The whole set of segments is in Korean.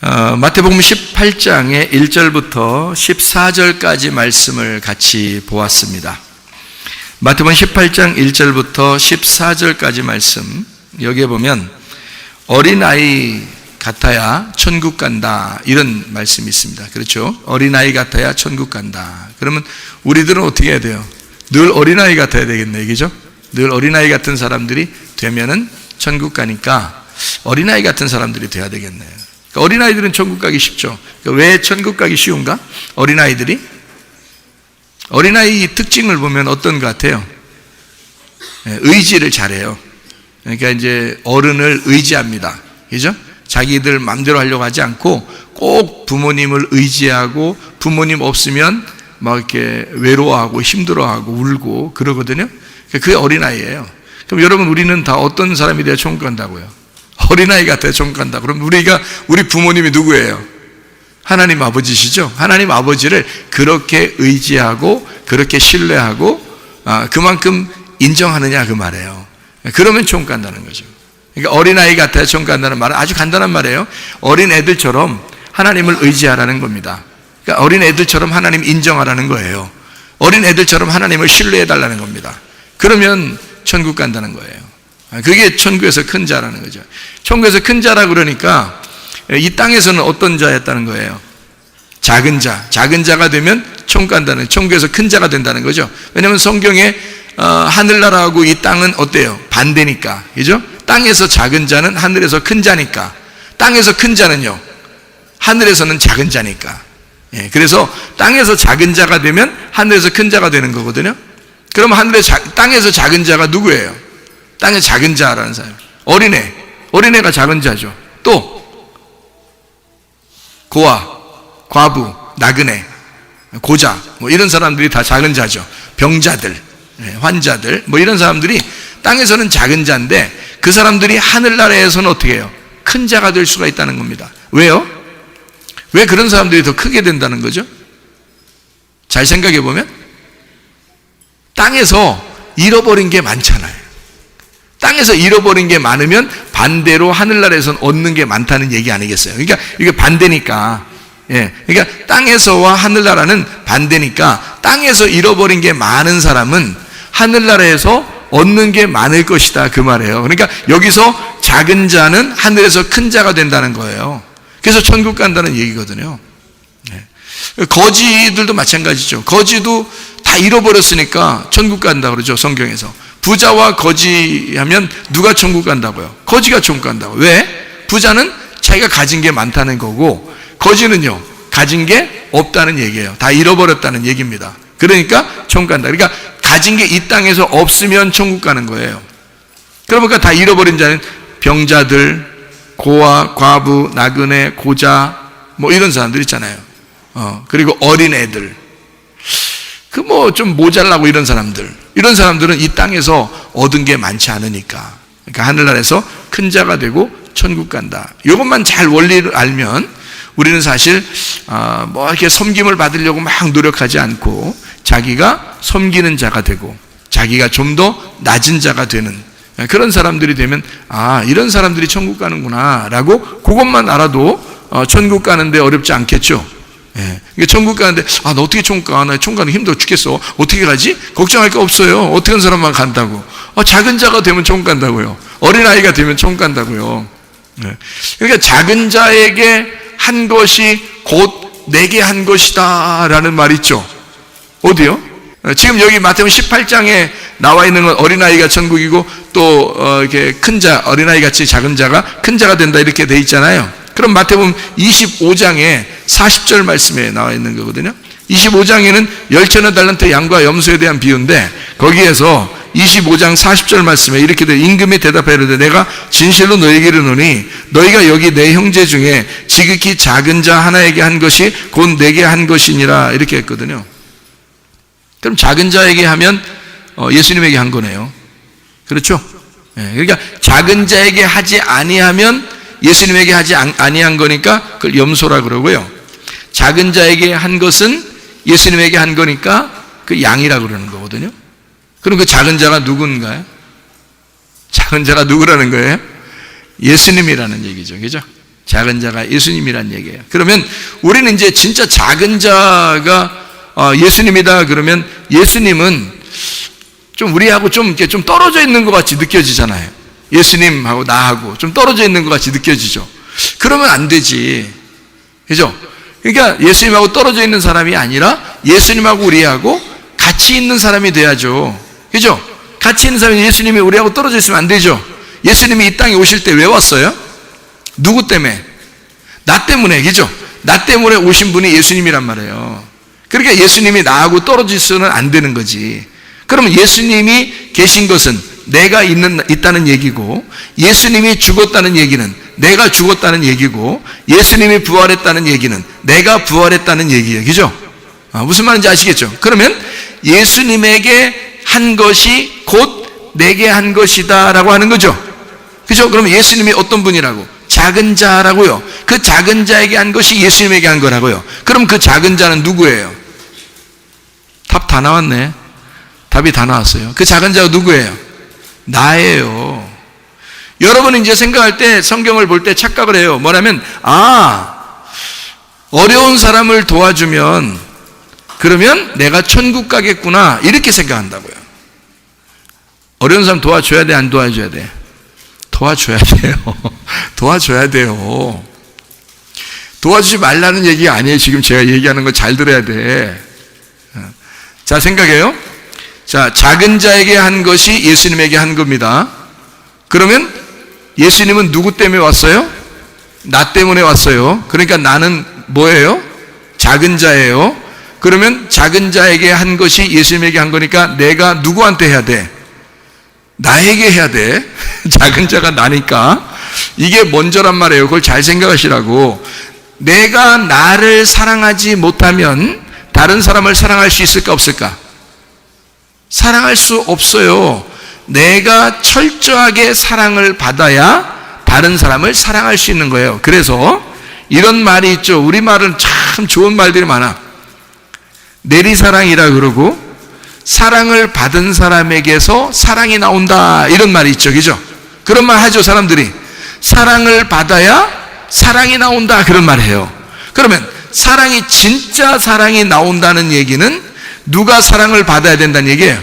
마태복음 18장의 1절부터 14절까지 말씀을 같이 보았습니다. 마태복음 18장 1절부터 14절까지 말씀, 여기에 보면 어린아이 같아야 천국 간다, 이런 말씀이 있습니다. 그렇죠? 어린아이 같아야 천국 간다. 그러면 우리들은 어떻게 해야 돼요? 늘 어린아이 같아야 되겠네, 그죠? 늘 어린아이 같은 사람들이 되면은 천국 가니까 어린아이 같은 사람들이 돼야 되겠네요. 어린아이들은 천국 가기 쉽죠. 왜 천국 가기 쉬운가? 어린아이들이? 어린아이 특징을 보면 어떤 것 같아요? 의지를 잘해요. 그러니까 이제 어른을 의지합니다. 그죠? 자기들 마음대로 하려고 하지 않고 꼭 부모님을 의지하고, 부모님 없으면 막 이렇게 외로워하고 힘들어하고 울고 그러거든요. 그게 어린아이예요. 그럼 여러분, 우리는 다 어떤 사람이 돼야 천국 간다고요? 어린아이 같아요. 천국 간다. 그럼 우리 부모님이 누구예요? 하나님 아버지시죠? 하나님 아버지를 그렇게 의지하고 그렇게 신뢰하고 그만큼 인정하느냐, 그 말이에요. 그러면 천국 간다는 거죠. 그러니까 어린아이 같아요. 천국 간다는 말은 아주 간단한 말이에요. 어린 애들처럼 하나님을 의지하라는 겁니다. 그러니까 어린 애들처럼 하나님 인정하라는 거예요. 어린 애들처럼 하나님을 신뢰해달라는 겁니다. 그러면 천국 간다는 거예요. 그게 천국에서 큰 자라는 거죠. 천국에서 큰 자라 그러니까 이 땅에서는 어떤 자였다는 거예요? 작은 자. 작은 자가 되면 천국 간다는, 천국에서 큰 자가 된다는 거죠. 왜냐하면 성경에 하늘나라하고 이 땅은 어때요? 반대니까. 그죠? 땅에서 작은 자는 하늘에서 큰 자니까. 땅에서 큰 자는요, 하늘에서는 작은 자니까. 그래서 땅에서 작은 자가 되면 하늘에서 큰 자가 되는 거거든요. 그럼 땅에서 작은 자가 누구예요? 땅에 작은 자라는 사람. 어린애가 작은 자죠. 또 고아, 과부, 나그네, 고자, 뭐 이런 사람들이 다 작은 자죠. 병자들, 환자들, 뭐 이런 사람들이 땅에서는 작은 자인데, 그 사람들이 하늘나라에서는 어떻게 해요? 큰 자가 될 수가 있다는 겁니다. 왜요? 왜 그런 사람들이 더 크게 된다는 거죠? 잘 생각해 보면 땅에서 잃어버린 게 많잖아요. 땅에서 잃어버린 게 많으면 반대로 하늘나라에서는 얻는 게 많다는 얘기 아니겠어요? 그러니까 이게 반대니까. 그러니까 땅에서와 하늘나라는 반대니까, 땅에서 잃어버린 게 많은 사람은 하늘나라에서 얻는 게 많을 것이다, 그 말이에요. 그러니까 여기서 작은 자는 하늘에서 큰 자가 된다는 거예요. 그래서 천국 간다는 얘기거든요. 거지들도 마찬가지죠. 거지도 다 잃어버렸으니까 천국 간다 그러죠, 성경에서. 부자와 거지 하면 누가 천국 간다고요? 거지가 천국 간다고. 왜? 부자는 자기가 가진 게 많다는 거고, 거지는요, 가진 게 없다는 얘기예요. 다 잃어버렸다는 얘기입니다. 그러니까 천국 간다. 그러니까 가진 게 이 땅에서 없으면 천국 가는 거예요. 그러니까 다 잃어버린 자는 병자들, 고아, 과부, 나그네, 고자, 뭐 이런 사람들 있잖아요. 그리고 어린 애들, 좀 모자라고 이런 사람들은 이 땅에서 얻은 게 많지 않으니까, 그러니까 하늘나라에서 큰 자가 되고 천국 간다. 이것만 잘 원리를 알면 우리는 사실 이렇게 섬김을 받으려고 막 노력하지 않고 자기가 섬기는 자가 되고 자기가 좀 더 낮은 자가 되는 그런 사람들이 되면, 이런 사람들이 천국 가는구나 라고 그것만 알아도 천국 가는데 어렵지 않겠죠. 천국 가는데, 나 어떻게 천국 가? 나 천국 가는 힘들어 죽겠어. 어떻게 가지? 걱정할 게 없어요. 어떻게 한 사람만 간다고. 작은 자가 되면 천국 간다고요. 어린아이가 되면 천국 간다고요. 그러니까 작은 자에게 한 것이 곧 내게 한 것이다 라는 말 있죠. 어디요? 지금 여기 마태복음 18장에 나와 있는 건 어린아이가 천국이고, 또 이렇게 큰 자, 어린아이 같이 작은 자가 큰 자가 된다, 이렇게 돼 있잖아요. 그럼 마태복음 25장에 40절 말씀에 나와 있는 거거든요. 25장에는 10,000원 달란트 양과 염소에 대한 비유인데, 거기에서 25장 40절 말씀에 이렇게 돼. 임금이 대답하여 이르되 내가 진실로 너희에게 이르노니 너희가 여기 내 형제 중에 지극히 작은 자 하나에게 한 것이 곧 내게 한 것이니라, 이렇게 했거든요. 그럼 작은 자에게 하면 예수님에게 한 거네요. 그렇죠? 그러니까 작은 자에게 하지 아니하면 예수님에게 하지 아니한 거니까 그걸 염소라 그러고요. 작은 자에게 한 것은 예수님에게 한 거니까 그 양이라 그러는 거거든요. 그럼 그 작은 자가 누군가요? 작은 자가 누구라는 거예요? 예수님이라는 얘기죠. 그죠? 작은 자가 예수님이란 얘기예요. 그러면 우리는 이제 진짜 작은 자가 예수님이다 그러면 예수님은 좀 우리하고 좀 이렇게 좀 떨어져 있는 것 같이 느껴지잖아요. 예수님하고 나하고 좀 떨어져 있는 것 같이 느껴지죠. 그러면 안 되지. 그죠? 그러니까 예수님하고 떨어져 있는 사람이 아니라 예수님하고 우리하고 같이 있는 사람이 돼야죠. 그죠? 같이 있는 사람이 예수님이 우리하고 떨어져 있으면 안 되죠. 예수님이 이 땅에 오실 때 왜 왔어요? 누구 때문에? 나 때문에. 그죠? 나 때문에 오신 분이 예수님이란 말이에요. 그러니까 예수님이 나하고 떨어지서는 안 되는 거지. 그러면 예수님이 계신 것은 내가 있다는 얘기고, 예수님이 죽었다는 얘기는 내가 죽었다는 얘기고, 예수님이 부활했다는 얘기는 내가 부활했다는 얘기예요. 그죠? 무슨 말인지 아시겠죠? 그러면 예수님에게 한 것이 곧 내게 한 것이다 라고 하는 거죠. 그죠? 그럼 예수님이 어떤 분이라고? 작은 자라고요. 그 작은 자에게 한 것이 예수님에게 한 거라고요. 그럼 그 작은 자는 누구예요? 답 다 나왔네. 답이 다 나왔어요. 그 작은 자가 누구예요? 나예요. 여러분은 이제 생각할 때, 성경을 볼 때 착각을 해요. 뭐냐면, 어려운 사람을 도와주면 그러면 내가 천국 가겠구나 이렇게 생각한다고요. 어려운 사람 도와줘야 돼, 안 도와줘야 돼? 도와줘야 돼요. 도와줘야 돼요. 도와주지 말라는 얘기가 아니에요. 지금 제가 얘기하는 거 잘 들어야 돼. 자, 생각해요. 자, 작은 자에게 한 것이 예수님에게 한 겁니다. 그러면 예수님은 누구 때문에 왔어요? 나 때문에 왔어요. 그러니까 나는 뭐예요? 작은 자예요. 그러면 작은 자에게 한 것이 예수님에게 한 거니까 내가 누구한테 해야 돼? 나에게 해야 돼. 작은 자가 나니까. 이게 먼저란 말이에요. 그걸 잘 생각하시라고. 내가 나를 사랑하지 못하면 다른 사람을 사랑할 수 있을까 없을까? 사랑할 수 없어요. 내가 철저하게 사랑을 받아야 다른 사람을 사랑할 수 있는 거예요. 그래서 이런 말이 있죠. 우리말은 참 좋은 말들이 많아. 내리사랑이라 그러고 사랑을 받은 사람에게서 사랑이 나온다 이런 말이 있죠. 그죠? 그런 말 하죠. 사람들이 사랑을 받아야 사랑이 나온다 그런 말 해요. 그러면 사랑이 진짜 사랑이 나온다는 얘기는 누가 사랑을 받아야 된다는 얘기예요?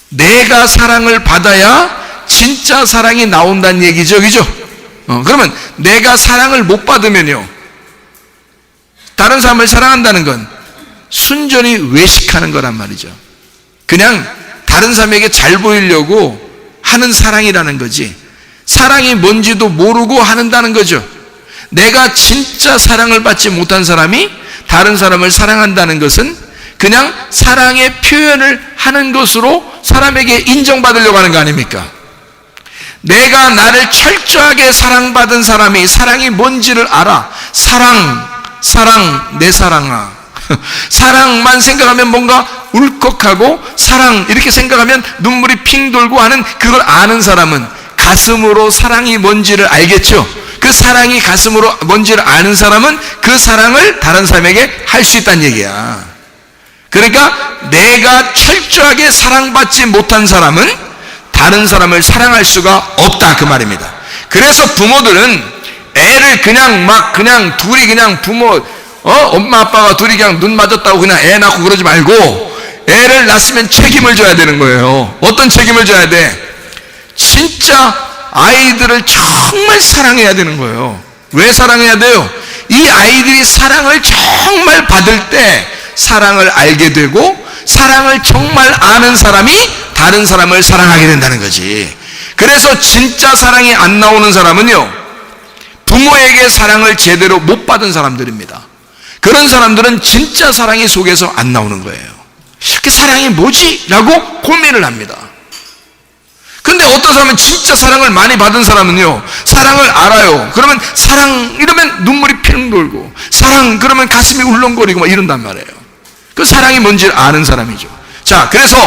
내가 사랑을 받아야 진짜 사랑이 나온다는 얘기죠. 그죠? 그러면 내가 사랑을 못 받으면요, 다른 사람을 사랑한다는 건 순전히 외식하는 거란 말이죠. 그냥 다른 사람에게 잘 보이려고 하는 사랑이라는 거지, 사랑이 뭔지도 모르고 한다는 거죠. 내가 진짜 사랑을 받지 못한 사람이 다른 사람을 사랑한다는 것은 그냥 사랑의 표현을 하는 것으로 사람에게 인정받으려고 하는 거 아닙니까? 내가 나를 철저하게 사랑받은 사람이 사랑이 뭔지를 알아. 사랑, 내 사랑아. 사랑만 생각하면 뭔가 울컥하고, 사랑 이렇게 생각하면 눈물이 핑 돌고 하는 그걸 아는 사람은 가슴으로 사랑이 뭔지를 알겠죠. 그 사랑이 가슴으로 뭔지를 아는 사람은 그 사랑을 다른 사람에게 할 수 있다는 얘기야. 그러니까 내가 철저하게 사랑받지 못한 사람은 다른 사람을 사랑할 수가 없다 그 말입니다. 그래서 부모들은 애를 그냥 둘이 그냥 부모 엄마 아빠가 둘이 그냥 눈 맞았다고 그냥 애 낳고 그러지 말고 애를 낳았으면 책임을 져야 되는 거예요. 어떤 책임을 져야 돼? 진짜 아이들을 정말 사랑해야 되는 거예요. 왜 사랑해야 돼요? 이 아이들이 사랑을 정말 받을 때 사랑을 알게 되고, 사랑을 정말 아는 사람이 다른 사람을 사랑하게 된다는 거지. 그래서 진짜 사랑이 안 나오는 사람은요, 부모에게 사랑을 제대로 못 받은 사람들입니다. 그런 사람들은 진짜 사랑이 속에서 안 나오는 거예요. 그 사랑이 뭐지? 라고 고민을 합니다. 근데 어떤 사람은 진짜 사랑을 많이 받은 사람은요, 사랑을 알아요. 그러면 사랑 이러면 눈물이 핑 돌고, 사랑 그러면 가슴이 울렁거리고 막 이런단 말이에요. 그 사랑이 뭔지 아는 사람이죠. 자, 그래서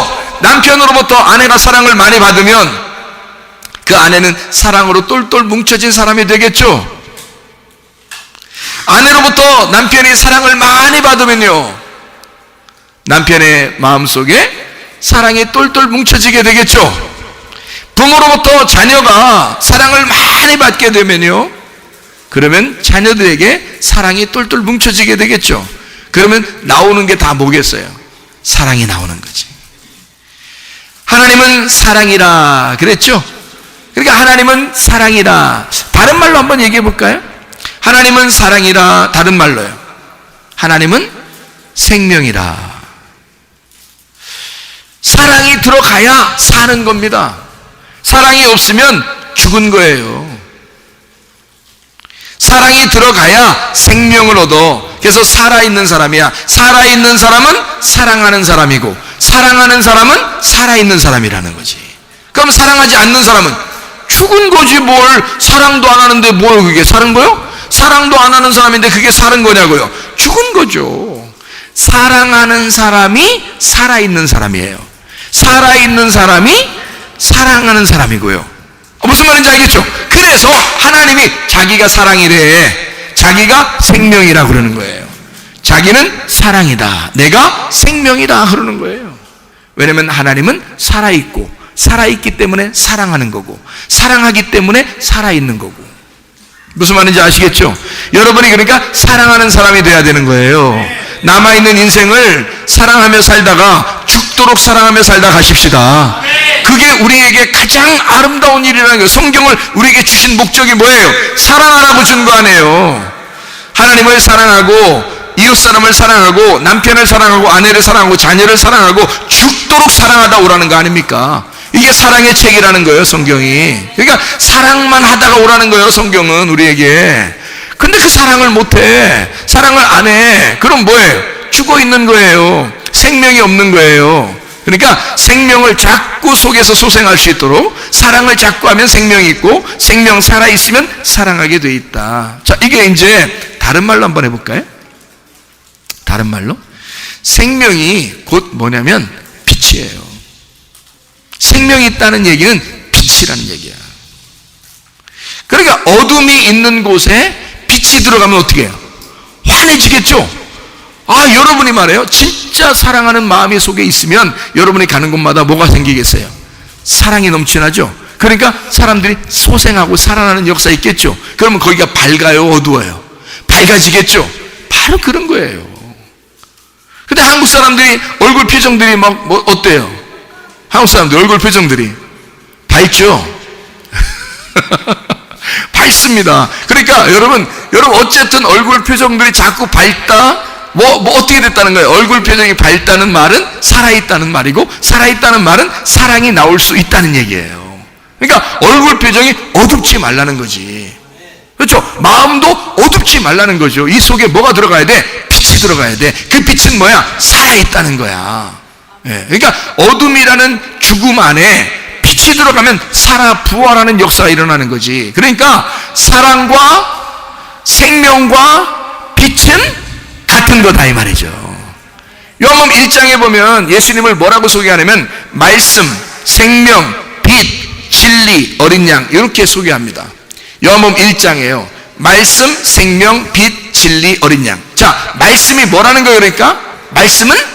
남편으로부터 아내가 사랑을 많이 받으면 그 아내는 사랑으로 똘똘 뭉쳐진 사람이 되겠죠. 아내로부터 남편이 사랑을 많이 받으면요, 남편의 마음속에 사랑이 똘똘 뭉쳐지게 되겠죠. 부모로부터 자녀가 사랑을 많이 받게 되면요, 그러면 자녀들에게 사랑이 똘똘 뭉쳐지게 되겠죠. 그러면 나오는 게 다 뭐겠어요? 사랑이 나오는 거지. 하나님은 사랑이라 그랬죠. 그러니까 하나님은 사랑이라. 다른 말로 한번 얘기해 볼까요? 하나님은 사랑이라. 다른 말로요, 하나님은 생명이라. 사랑이 들어가야 사는 겁니다. 사랑이 없으면 죽은 거예요. 사랑이 들어가야 생명을 얻어. 그래서 살아있는 사람이야. 살아있는 사람은 사랑하는 사람이고, 사랑하는 사람은 살아있는 사람이라는 거지. 그럼 사랑하지 않는 사람은 죽은 거지. 뭘 사랑도 안 하는데 뭘 그게 사는 거요? 사랑도 안 하는 사람인데 그게 사는 거냐고요? 죽은 거죠. 사랑하는 사람이 살아있는 사람이에요. 살아있는 사람이 사랑하는 사람이고요. 무슨 말인지 알겠죠? 그래서 하나님이 자기가 사랑이래, 자기가 생명이라 그러는 거예요. 자기는 사랑이다, 내가 생명이다 그러는 거예요. 왜냐면 하나님은 살아있고, 살아있기 때문에 사랑하는 거고, 사랑하기 때문에 살아있는 거고. 무슨 말인지 아시겠죠? 여러분이 그러니까 사랑하는 사람이 돼야 되는 거예요. 남아있는 인생을 사랑하며 살다가 죽도록 사랑하며 살다 가십시다. 그게 우리에게 가장 아름다운 일이라는 거예요. 성경을 우리에게 주신 목적이 뭐예요? 사랑하라고 준 거 아니에요. 하나님을 사랑하고, 이웃 사람을 사랑하고, 남편을 사랑하고, 아내를 사랑하고, 자녀를 사랑하고, 죽도록 사랑하다 오라는 거 아닙니까? 이게 사랑의 책이라는 거예요, 성경이. 그러니까 사랑만 하다가 오라는 거예요, 성경은 우리에게. 근데 그 사랑을 못해, 사랑을 안 해. 그럼 뭐예요? 죽어 있는 거예요. 생명이 없는 거예요. 그러니까 생명을 자꾸 속에서 소생할 수 있도록 사랑을 자꾸 하면 생명이 있고, 생명 살아있으면 사랑하게 돼 있다. 자, 이게 이제 다른 말로 한번 해볼까요? 다른 말로, 생명이 곧 뭐냐면 빛이에요. 생명이 있다는 얘기는 빛이라는 얘기야. 그러니까 어둠이 있는 곳에 빛이 들어가면 어떻게 해요? 환해지겠죠? 아, 여러분이 말해요, 진짜 사랑하는 마음이 속에 있으면 여러분이 가는 곳마다 뭐가 생기겠어요? 사랑이 넘치나죠? 그러니까 사람들이 소생하고 살아나는 역사 있겠죠? 그러면 거기가 밝아요, 어두워요? 밝아지겠죠? 바로 그런 거예요. 근데 한국 사람들이 얼굴 표정들이 막 뭐 어때요? 한국 사람들 얼굴 표정들이 밝죠? 밝습니다. 그러니까 여러분 어쨌든 얼굴 표정들이 자꾸 밝다, 뭐 어떻게 됐다는 거예요? 얼굴 표정이 밝다는 말은 살아있다는 말이고, 살아있다는 말은 사랑이 나올 수 있다는 얘기예요. 그러니까 얼굴 표정이 어둡지 말라는 거지. 그렇죠? 마음도 어둡지 말라는 거죠. 이 속에 뭐가 들어가야 돼? 빛이 들어가야 돼. 그 빛은 뭐야? 살아있다는 거야. 예, 그러니까 어둠이라는 죽음 안에 빛이 들어가면 살아 부활하는 역사가 일어나는 거지. 그러니까 사랑과 생명과 빛은 같은 거다 이 말이죠. 요한복음 1장에 보면 예수님을 뭐라고 소개하냐면 말씀, 생명, 빛, 진리, 어린 양 이렇게 소개합니다. 요한복음 1장에요. 말씀, 생명, 빛, 진리, 어린 양. 자, 말씀이 뭐라는 거예요? 그러니까 말씀은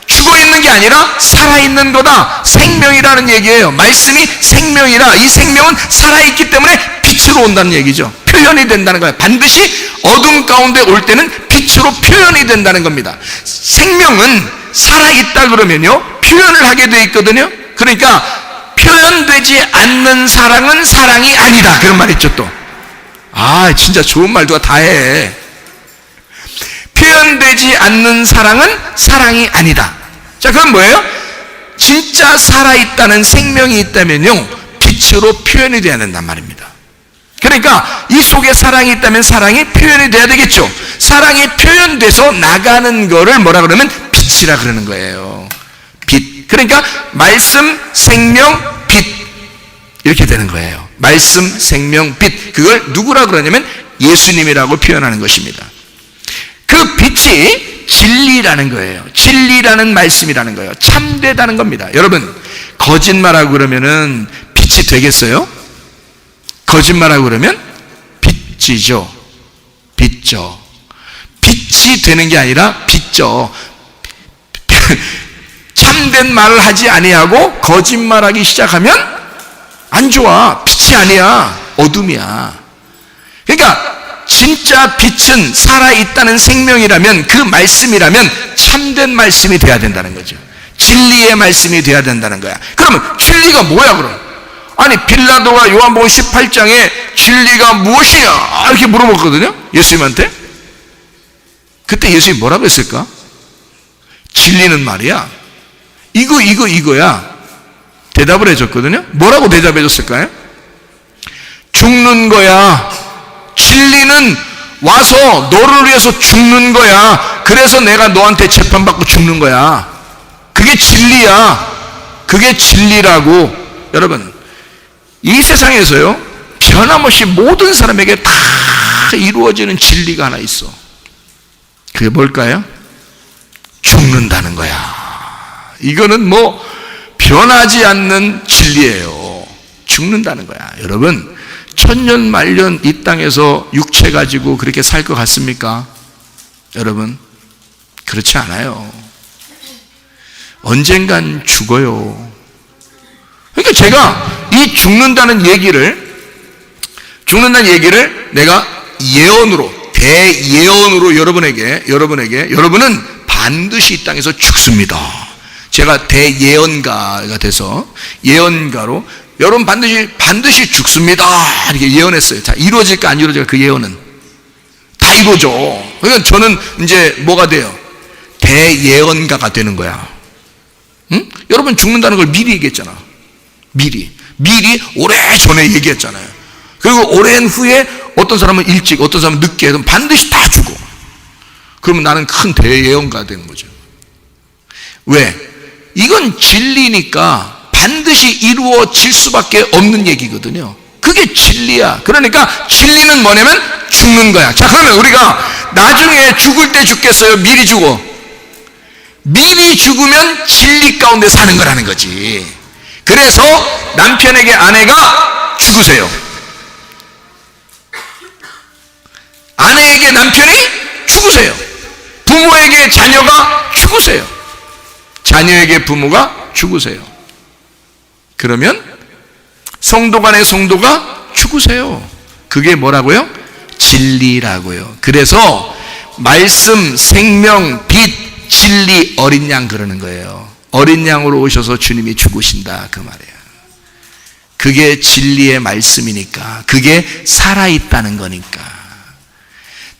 죽어있는 게 아니라 살아있는 거다. 생명이라는 얘기예요. 말씀이 생명이라, 이 생명은 살아있기 때문에 빛으로 온다는 얘기죠. 표현이 된다는 거예요. 반드시 어둠 가운데 올 때는 빛으로 표현이 된다는 겁니다. 생명은 살아있다 그러면요, 표현을 하게 돼 있거든요. 그러니까 표현되지 않는 사랑은 사랑이 아니다, 그런 말 있죠. 또 진짜 좋은 말 누가 다 해. 표현되지 않는 사랑은 사랑이 아니다. 자, 그럼 뭐예요? 진짜 살아있다는 생명이 있다면요, 빛으로 표현이 돼야 된단 말입니다. 그러니까 이 속에 사랑이 있다면 사랑이 표현이 돼야 되겠죠. 사랑이 표현돼서 나가는 거를 뭐라 그러면 빛이라 그러는 거예요. 빛. 그러니까 말씀, 생명, 빛 이렇게 되는 거예요. 말씀, 생명, 빛. 그걸 누구라 그러냐면 예수님이라고 표현하는 것입니다. 그 빛이 진리라는 거예요. 진리라는 말씀이라는 거예요. 참되다는 겁니다. 여러분, 거짓말하고 그러면은 빛이 되겠어요? 거짓말하고 그러면 빚지죠. 빚죠. 빛이 되는 게 아니라 빚죠. 참된 말을 하지 아니하고 거짓말하기 시작하면 안 좋아. 빛이 아니야. 어둠이야. 그러니까 진짜 빛은 살아있다는 생명이라면, 그 말씀이라면 참된 말씀이 돼야 된다는 거죠. 진리의 말씀이 돼야 된다는 거야. 그러면 진리가 뭐야 그럼? 아니 빌라도가 요한복음 18장에 진리가 무엇이냐 이렇게 물어봤거든요, 예수님한테. 그때 예수님이 뭐라고 했을까? 진리는 말이야 이거야 대답을 해줬거든요. 뭐라고 대답해 줬을까요? 죽는 거야. 진리는 와서 너를 위해서 죽는 거야. 그래서 내가 너한테 재판받고 죽는 거야. 그게 진리야. 그게 진리라고. 여러분, 이 세상에서요, 변함없이 모든 사람에게 다 이루어지는 진리가 하나 있어. 그게 뭘까요? 죽는다는 거야. 이거는 뭐 변하지 않는 진리예요. 죽는다는 거야. 여러분, 천년 만년 이 땅에서 육체 가지고 그렇게 살 것 같습니까? 여러분, 그렇지 않아요. 언젠간 죽어요. 그러니까 제가 이 죽는다는 얘기를 내가 예언으로, 대예언으로 여러분은 반드시 이 땅에서 죽습니다. 제가 대예언가가 돼서 예언가로 여러분 반드시 죽습니다 이렇게 예언했어요. 자, 이루어질까 안 이루어질까? 그 예언은 다 이루어져. 그러니까 저는 이제 뭐가 돼요? 대예언가가 되는 거야. 응? 여러분 죽는다는 걸 미리 얘기했잖아. 미리 오래전에 얘기했잖아요. 그리고 오랜 후에 어떤 사람은 일찍, 어떤 사람은 늦게 해도 반드시 다 죽어. 그러면 나는 큰 대예언가가 되는 거죠. 왜? 이건 진리니까 반드시 이루어질 수밖에 없는 얘기거든요. 그게 진리야. 그러니까 진리는 뭐냐면 죽는 거야. 자, 그러면 우리가 나중에 죽을 때 죽겠어요? 미리 죽어? 미리 죽으면 진리 가운데 사는 거라는 거지. 그래서 남편에게 아내가 죽으세요. 아내에게 남편이 죽으세요. 부모에게 자녀가 죽으세요. 자녀에게 부모가 죽으세요. 그러면 성도 간의 성도가 죽으세요. 그게 뭐라고요? 진리라고요. 그래서 말씀, 생명, 빛, 진리, 어린 양 그러는 거예요. 어린 양으로 오셔서 주님이 죽으신다 그 말이에요. 그게 진리의 말씀이니까, 그게 살아있다는 거니까.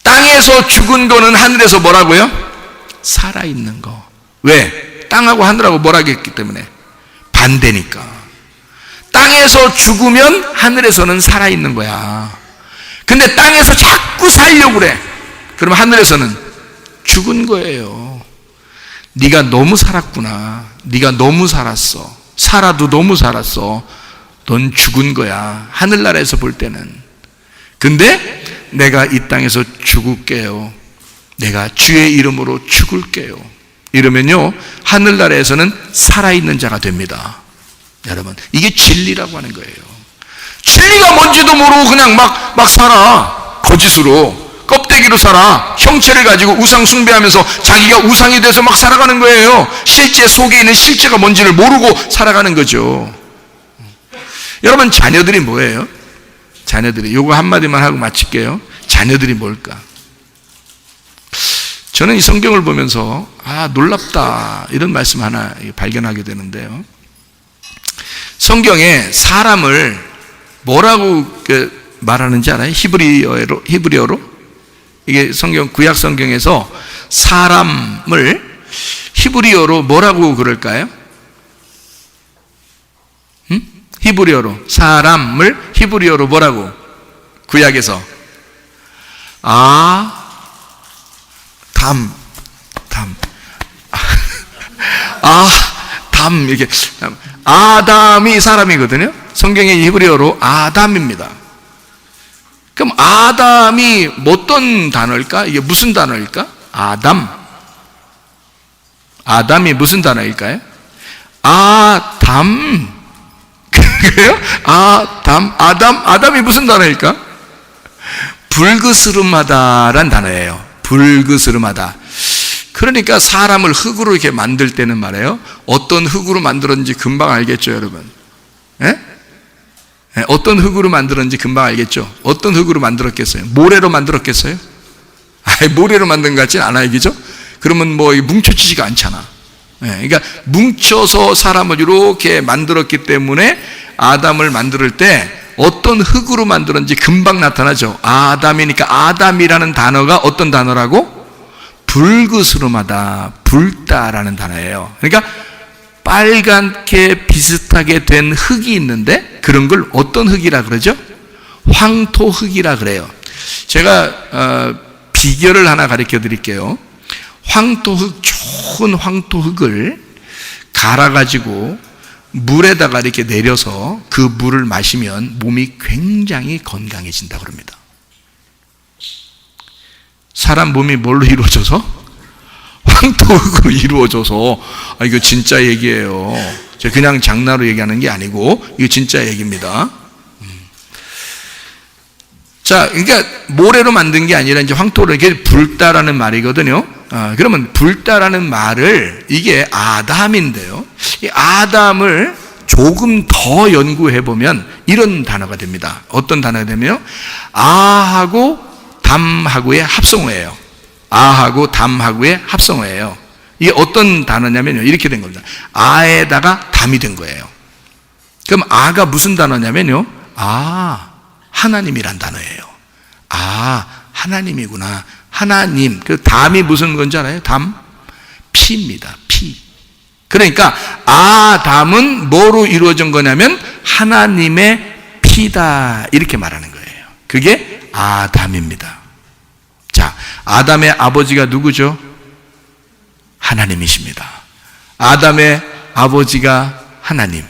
땅에서 죽은 거는 하늘에서 뭐라고요? 살아있는 거. 왜? 땅하고 하늘하고 뭐라고 했기 때문에? 반대니까. 땅에서 죽으면 하늘에서는 살아있는 거야. 근데 땅에서 자꾸 살려고 그래. 그럼 하늘에서는 죽은 거예요. 네가 너무 살았구나. 네가 너무 살았어. 살아도 너무 살았어. 넌 죽은 거야. 하늘나라에서 볼 때는. 근데 내가 이 땅에서 죽을게요. 내가 주의 이름으로 죽을게요. 이러면요, 하늘나라에서는 살아있는 자가 됩니다. 여러분, 이게 진리라고 하는 거예요. 진리가 뭔지도 모르고 그냥 막 살아. 거짓으로, 껍데기로 살아. 형체를 가지고 우상 숭배하면서 자기가 우상이 돼서 막 살아가는 거예요. 실제 속에 있는 실제가 뭔지를 모르고 살아가는 거죠. 여러분, 자녀들이 뭐예요? 자녀들이, 요거 한마디만 하고 마칠게요. 자녀들이 뭘까? 저는 이 성경을 보면서 놀랍다 이런 말씀 하나 발견하게 되는데요. 성경에 사람을 뭐라고 말하는지 알아요? 히브리어로? 이게 구약 성경에서 사람을 히브리어로 뭐라고 그럴까요? 히브리어로 사람을 히브리어로 뭐라고? 구약에서 이렇게 아담이 사람이거든요. 성경의 히브리어로 아담입니다. 그럼 아담이 어떤 단어일까? 이게 무슨 단어일까? 아담이 무슨 단어일까요? 그래요? 아담이 무슨 단어일까? 불그스름하다란 단어예요. 불그스름하다. 그러니까 사람을 흙으로 이렇게 만들 때는 말이에요, 어떤 흙으로 만들었는지 금방 알겠죠, 여러분? 예? 어떤 흙으로 만들었는지 금방 알겠죠? 어떤 흙으로 만들었겠어요? 모래로 만들었겠어요? 모래로 만든 것 같지는 않아요, 그죠? 그러면 뭐 뭉쳐지지가 않잖아. 그러니까 뭉쳐서 사람을 이렇게 만들었기 때문에 아담을 만들 때 어떤 흙으로 만들었는지 금방 나타나죠. 아담이니까 아담이라는 단어가 어떤 단어라고? 불그스름하다, 붉다라는 단어예요. 그러니까 빨갛게 비슷하게 된 흙이 있는데 그런 걸 어떤 흙이라 그러죠? 황토흙이라 그래요. 제가 비결을 하나 가르쳐 드릴게요. 황토흙, 좋은 황토흙을 갈아가지고 물에다가 이렇게 내려서 그 물을 마시면 몸이 굉장히 건강해진다고 합니다. 사람 몸이 뭘로 이루어져서? 황토흙으로 이루어져서. 이거 진짜 얘기예요. 제가 그냥 장난으로 얘기하는 게 아니고 이거 진짜 얘기입니다. 자, 그러니까 모래로 만든 게 아니라 이제 황토로 이렇게 붉다라는 말이거든요. 그러면 붉다라는 말을 이게 아담인데요. 이 아담을 조금 더 연구해 보면 이런 단어가 됩니다. 어떤 단어가 되면요? 아하고 담하고의 합성어예요. 아하고 담하고의 합성어예요. 이게 어떤 단어냐면요, 이렇게 된 겁니다. 아에다가 담이 된 거예요. 그럼 아가 무슨 단어냐면요, 하나님이란 단어예요. 하나님이구나. 하나님. 그 담이 무슨 건지 알아요? 담? 피입니다. 피. 그러니까 아담은 뭐로 이루어진 거냐면 하나님의 피다, 이렇게 말하는 거예요. 그게 아담입니다. 자, 아담의 아버지가 누구죠? 하나님이십니다. 아담의 아버지가 하나님.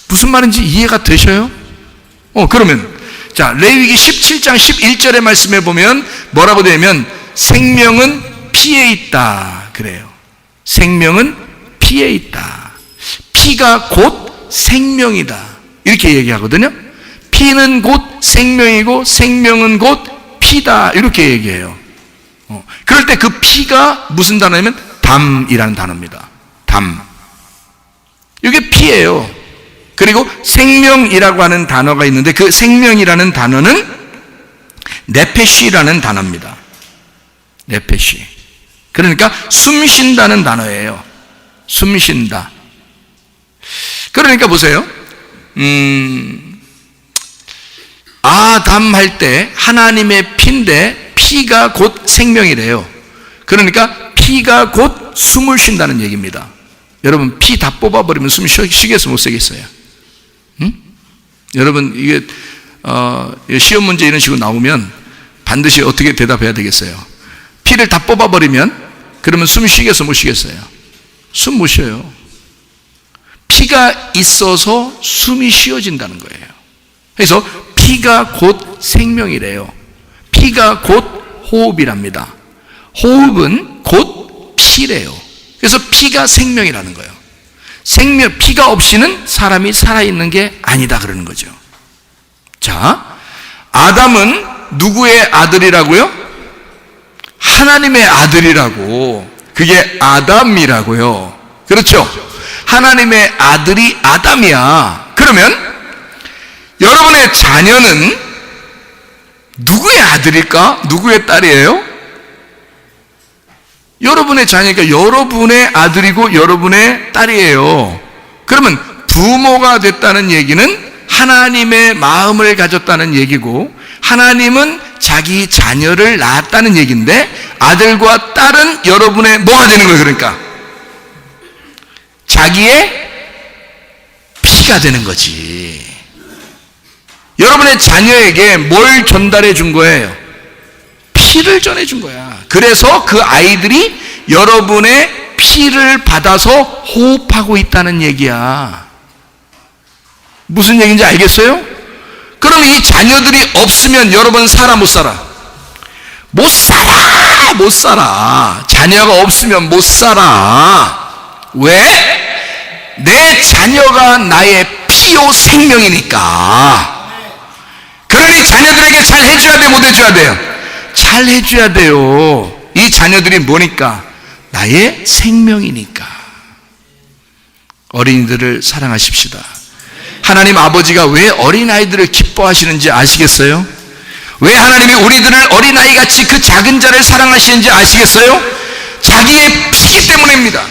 무슨 말인지 이해가 되셔요? 그러면 자, 레위기 17장 11절의 말씀에 보면 뭐라고 되냐면 생명은 피에 있다 그래요. 생명은 피에 있다. 피가 곧 생명이다, 이렇게 얘기하거든요. 피는 곧 생명이고 생명은 곧 피다, 이렇게 얘기해요. 그럴 때 그 피가 무슨 단어냐면 담이라는 단어입니다. 담. 이게 피예요. 그리고 생명이라고 하는 단어가 있는데 그 생명이라는 단어는 네페시라는 단어입니다. 네페시. 그러니까 숨 쉰다는 단어예요. 숨 쉰다. 그러니까 보세요. 아담 할 때 하나님의 피인데 피가 곧 생명이래요. 그러니까 피가 곧 숨을 쉰다는 얘기입니다. 여러분, 피 다 뽑아버리면 숨 쉬겠어요, 못 쉬겠어요? 여러분, 이게 시험 문제 이런 식으로 나오면 반드시 어떻게 대답해야 되겠어요? 피를 다 뽑아버리면 그러면 숨 쉬겠어, 못 쉬겠어요? 숨 못 쉬어요. 피가 있어서 숨이 쉬어진다는 거예요. 그래서 피가 곧 생명이래요. 피가 곧 호흡이랍니다. 호흡은 곧 피래요. 그래서 피가 생명이라는 거예요. 피가 없이는 사람이 살아있는 게 아니다 그러는 거죠. 자, 아담은 누구의 아들이라고요? 하나님의 아들이라고. 그게 아담이라고요. 그렇죠? 하나님의 아들이 아담이야. 그러면 여러분의 자녀는 누구의 아들일까? 누구의 딸이에요? 여러분의 자녀니까 여러분의 아들이고 여러분의 딸이에요. 그러면 부모가 됐다는 얘기는 하나님의 마음을 가졌다는 얘기고, 하나님은 자기 자녀를 낳았다는 얘기인데 아들과 딸은 여러분의 뭐가 되는 거예요? 그러니까 자기의 피가 되는 거지. 여러분의 자녀에게 뭘 전달해 준 거예요? 피를 전해 준 거야. 그래서 그 아이들이 여러분의 피를 받아서 호흡하고 있다는 얘기야. 무슨 얘기인지 알겠어요? 그럼 이 자녀들이 없으면 여러분 살아 못 살아? 못 살아. 못 살아. 자녀가 없으면 못 살아. 왜? 내 자녀가 나의 피요 생명이니까. 그러니 자녀들에게 잘 해줘야 돼, 못 해줘야 돼요? 잘 해줘야 돼요. 이 자녀들이 뭐니까? 나의 생명이니까. 어린이들을 사랑하십시다. 하나님 아버지가 왜 어린아이들을 기뻐하시는지 아시겠어요? 왜 하나님이 우리들을 어린아이같이 그 작은 자를 사랑하시는지 아시겠어요? 자기의 피기 때문입니다.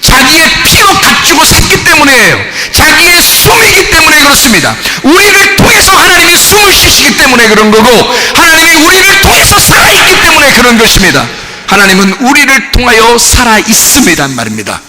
자기의 피로 값주고 샀기 때문이에요. 자기의 숨이기 때문에 그렇습니다. 우리를 통해서 하나님이 숨을 쉬시기 때문에 그런 거고, 하나님이 우리를 통해서 살아있기 때문에 그런 것입니다. 하나님은 우리를 통하여 살아있습니다는 말입니다.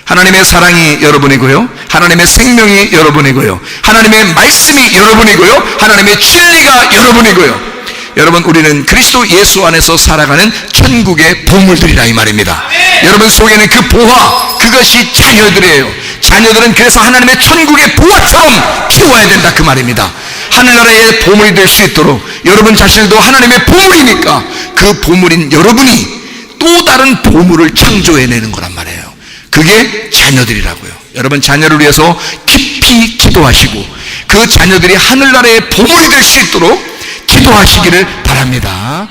하나님의 사랑이 여러분이고요, 하나님의 생명이 여러분이고요, 하나님의 말씀이 여러분이고요, 하나님의 진리가 여러분이고요. 여러분, 우리는 그리스도 예수 안에서 살아가는 천국의 보물들이라 이 말입니다. 여러분 속에는 그 보화, 그것이 자녀들이에요. 자녀들은 그래서 하나님의 천국의 보화처럼 키워야 된다 그 말입니다. 하늘나라의 보물이 될 수 있도록 여러분 자신도 하나님의 보물이니까 그 보물인 여러분이 또 다른 보물을 창조해내는 거란 말이에요. 그게 자녀들이라고요. 여러분, 자녀를 위해서 깊이 기도하시고 그 자녀들이 하늘나라의 보물이 될 수 있도록 기도하시기를 바랍니다.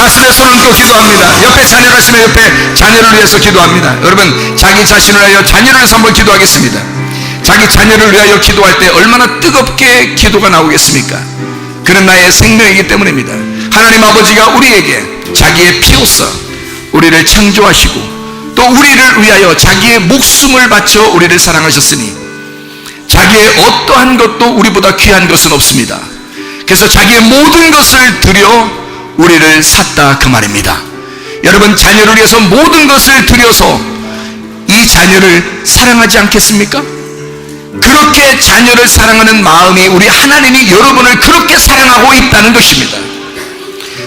가슴에 손을 얹고 기도합니다. 옆에 자녀가 있으면 옆에 자녀를 위해서 기도합니다. 여러분, 자기 자신을 위하여 자녀를 위해서 한번 기도하겠습니다. 자기 자녀를 위하여 기도할 때 얼마나 뜨겁게 기도가 나오겠습니까? 그는 나의 생명이기 때문입니다. 하나님 아버지가 우리에게 자기의 피로써 우리를 창조하시고 또 우리를 위하여 자기의 목숨을 바쳐 우리를 사랑하셨으니 자기의 어떠한 것도 우리보다 귀한 것은 없습니다. 그래서 자기의 모든 것을 들여 우리를 샀다 그 말입니다. 여러분, 자녀를 위해서 모든 것을 들여서 이 자녀를 사랑하지 않겠습니까? 그렇게 자녀를 사랑하는 마음이 우리 하나님이 여러분을 그렇게 사랑하고 있다는 것입니다.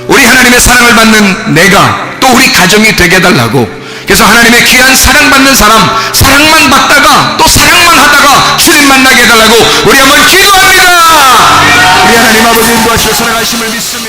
우리 하나님의 사랑을 받는 내가 또 우리 가정이 되게 해달라고, 그래서 하나님의 귀한 사랑받는 사람, 사랑만 받다가 또 사랑만 하다가 주님 만나게 해달라고 우리 한번 기도합니다. 우리 하나님 아버지 인도하시고 살아가심을 믿습니다.